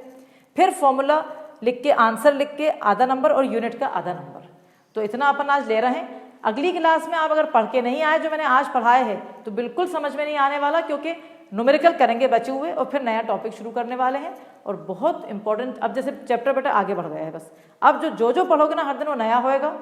फिर फॉर्मूला लिख के, आंसर लिख के आधा नंबर और यूनिट का आधा नंबर। तो इतना अपन आज ले रहे हैं। अगली क्लास में आप अगर पढ़ के नहीं आए जो मैंने आज पढ़ाए हैं तो बिल्कुल समझ में नहीं आने वाला, क्योंकि न्यूमेरिकल करेंगे बचे हुए और फिर नया टॉपिक शुरू करने वाले हैं। और बहुत इंपॉर्टेंट, अब जैसे चैप्टर बेटा आगे बढ़ गया है, बस अब जो पढ़ोगे ना हर दिन वो नया होएगा।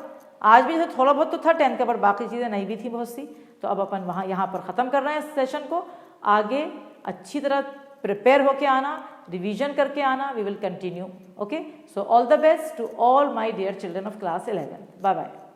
आज भी जैसे थोड़ा बहुत तो था 10th का, पर बाकी चीज़ें नहीं भी थी बहुत सी। तो अब अपन यहाँ पर ख़त्म कर रहे हैं इस सेशन को। आगे अच्छी तरह प्रिपेयर होके आना, रिवीजन करके आना। We will continue. Okay, so all the best to all my dear children of class 11। Bye bye.